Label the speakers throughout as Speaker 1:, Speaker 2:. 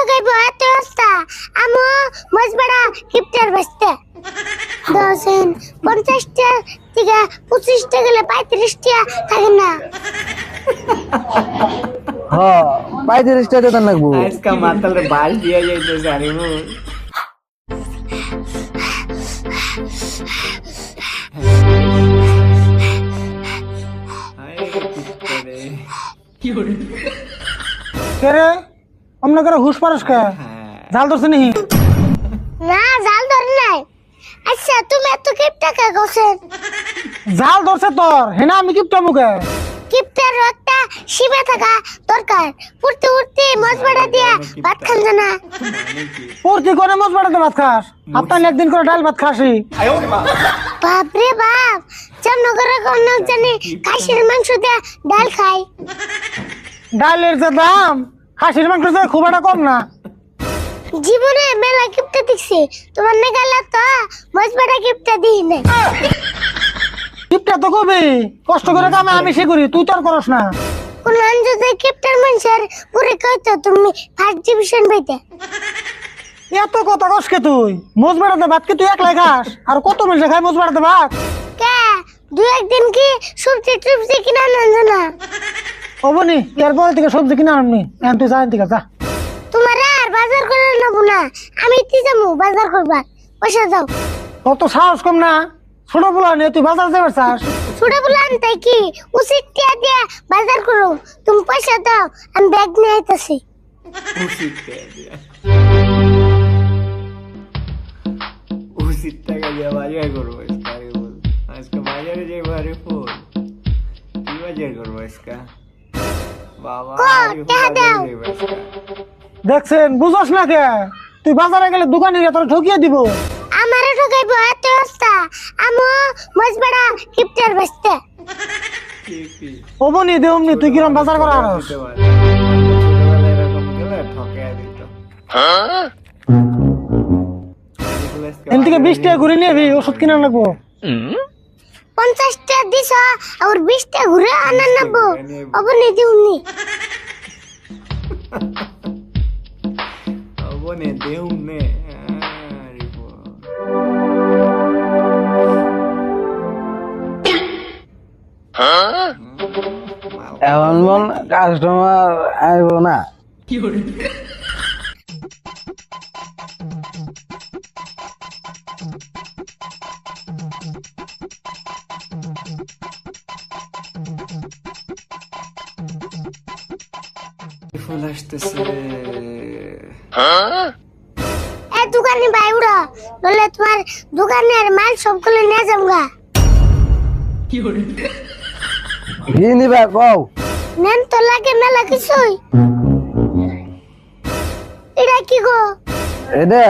Speaker 1: ঠকাইবো এত অবস্থা আমো মজবড়া কিপটার বসতে দশেন 50টা থেকে 25টা গেলে 35টা থাকে না
Speaker 2: হ্যাঁ 35টা দিতে লাগবো
Speaker 3: इसका मतलब बाल दिया जाए तो सारे मुंह
Speaker 2: কেরে অমনা করে হুশ পারস কে জাল ধরছ নি
Speaker 1: না জাল ধরে নাই আচ্ছা তুমি এত কিপটা কে গছেন
Speaker 2: জাল ধরছে তোর হেনা আমি কিপটা মুখে
Speaker 1: কিপটার একটা শিবে থাকা দরকার উঠতে উঠতে মজবড়া দিয়া ভাত খান জানা
Speaker 2: পড়তি করে মজ বাড়াতে ভাত খাস আপনার একদিন করে ডাল ভাত খাসি
Speaker 1: বাপ রে বাপ জামনগরে কোন জানি খাসির মাংস দিয়া ডাল খাই
Speaker 2: ডালের যে দাম খাসির মাংস যে খুব একটা কম না
Speaker 1: জীবনে মেলা কিপটা দেখছি তোমার নেগালা তো মজবড়া কিপটা দিই নাই
Speaker 2: কিপটা তো কবি কষ্ট করে কামে আমি সে করি তুই তো আর করস না
Speaker 1: কোন যদি কিপটার মানুষের পুরে কইতো তুমি ফার্স্ট ডিভিশন পাইতে
Speaker 2: এত কথা কসকে তুই মোজ বাড়াতে ভাত কি তুই একলাই খাস আর কত মানুষ খায় মোজ বাড়াতে ভাত
Speaker 1: কে দুই একদিন কি সবজি টুবজি কিনা না জানা
Speaker 2: হবনি এরপরে থেকে সবজি কিনা আনবনি এখন তুই যা থেকে যা
Speaker 1: তোমার আর বাজার করে নেবো না আমি তি যাবো বাজার করবা পয়সা দাও
Speaker 2: তোর তো সাহস কম না ছোট বলা নিয়ে তুই বাজার যাবে চাস
Speaker 1: ছোট বলান তাই কি উচিত টিয়া দিয়ে বাজার করো তুমি পয়সা দাও আমি ব্যাগ নিয়ে আইতাছি
Speaker 3: उसी का दिया बाजार करो इसका ये बोल इसका बाजार जे बारे फोन की बाजार करो इसका बाबा
Speaker 1: को क्या दाও
Speaker 2: দেখছেন বুঝছ না কে তুই বাজারে গেলে দোকানিরা তোর ঠকিয়ে দিব
Speaker 1: আমারে ঠকাইবো এত অবস্থা আমো মজবড়া কিপটার বসতে
Speaker 3: ठीक
Speaker 2: হবনি দেউমনি তুই কিরম বাজার করা আরস
Speaker 3: ছোটবেলায় এরকম গেলে ঠকে দিত
Speaker 2: এন থেকে 20 টাকা ঘুরে নিবি ওষুধ কিনা লাগবো
Speaker 1: 50টা দিছ আর 20টা ঘুরে আনা নেবো অবনি দিউনি
Speaker 3: abone de un ne
Speaker 2: এখন মন কাস্টমার আইব না
Speaker 3: ফুল আসতেছে
Speaker 1: এ দোকানে ভাই উড়ো বলে তোমার দোকানের মাল সবগুলো নিয়ে যাবগা
Speaker 2: কি নিবা কও
Speaker 1: নেন তো লাগে মেলা কিছুই এটা কি গো
Speaker 2: এটা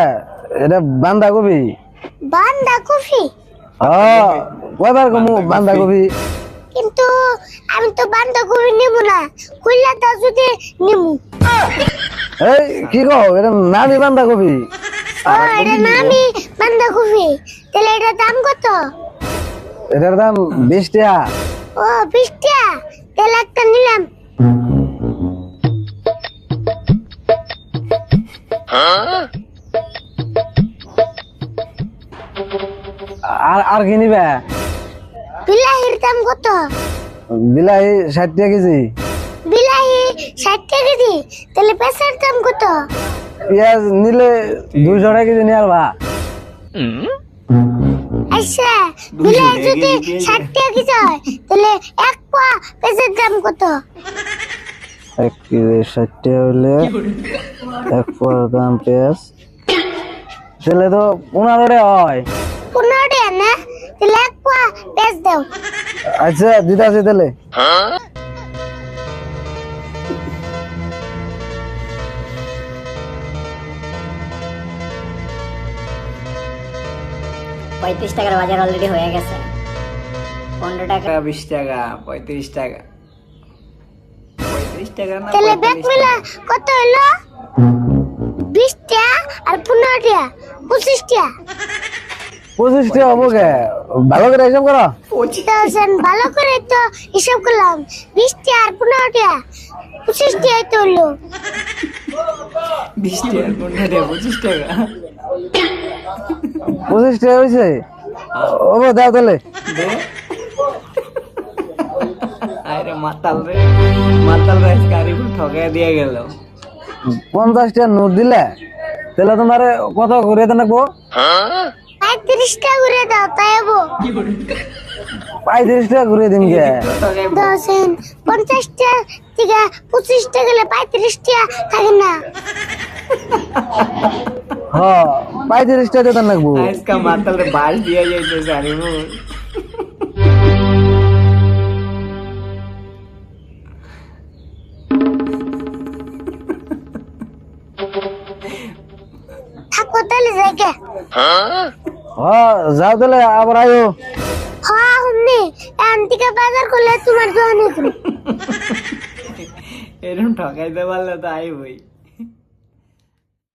Speaker 2: এটা বান্দা কবি
Speaker 1: বান্দা কফি
Speaker 2: কয়বার কমু বান্দা কবি
Speaker 1: কিন্তু আমি তো বান্দা কফি নিব না কইলা দাও যদি নিমু
Speaker 2: এই কি কও এটা নামি বান্দা কবি
Speaker 1: ও এটা নামি বান্দা কফি তাহলে এটা দাম কত
Speaker 2: এটার দাম 20 টাকা
Speaker 1: ও 20 টাকা তাহলে একটা নিলাম
Speaker 2: আর আর কি নিবা
Speaker 1: বিলাহির দাম কত
Speaker 2: বিলাহি 60 টাকা কেজি
Speaker 1: বিলাহি 60 টাকা কেজি তাহলে পেঁচার দাম কত
Speaker 2: পেঁয়াজ নিলে 200 টাকা কেজি নিয়ে আরবা
Speaker 1: আচ্ছা বিলাহি যদি 60 টাকা কেজি হয় তাহলে এক পোয়া পেঁচার দাম কত
Speaker 2: 1 কেজি 60 টাকা হলে এক পোয়ার দাম পেঁয়াজ তাহলে তো 15 টাকা হয়
Speaker 1: 15 টাকা না তাহলে এক পোয়া পেঁয়াজ দাও
Speaker 2: আচ্ছা দিতাছি তাহলে
Speaker 4: পঁয়ত্রিশ টাকার বাজার অলরেডি হয়ে গেছে 15 টাকা
Speaker 3: 20 টাকা 35 টাকা 35 টাকা না
Speaker 1: তাহলে ব্যাগ মিলা কত হলো 20 টাকা আর 15 টাকা 25 টাকা
Speaker 2: 25 টাকা হবো কে ভালো করে হিসাব করো
Speaker 1: 2000 ভালো করে তো হিসাব করলাম 20 টাকা আর 15 টাকা 25 টাকা তো হলো
Speaker 3: 20 টাকা কোনটা দে 25 টাকা
Speaker 2: 25 টাকা হয়েছে ও দাও তাহলে
Speaker 3: দে আরে মাতাল রে আজকে আরিফুল ঠকাই দিয়ে গেল
Speaker 2: 50 টাকা নোট দিলে তাহলে তোমার কত করে দেন রাখবো
Speaker 1: 35 টাকা করে দাও তাই হবো
Speaker 2: 35 টাকা করে দিন কে
Speaker 3: ঠকাই
Speaker 1: 50 টাকা থেকে 25 টাকা গেলে 35 টাকা থাকে না
Speaker 2: হ্যাঁ 35 টাকা দেন রাখবো
Speaker 3: আজকে মাতাল রে বাস দিয়ে যাইতেছে আরিফুল
Speaker 1: থাকো তাহলে জায়গা
Speaker 2: হ্যাঁ যাও তাহলে আবার আয়ো
Speaker 1: হ্যাঁ হুমনি এমন বাজার করলে তোমার জন্য
Speaker 3: এরকম ঠকাইতে পারলে তো আইবই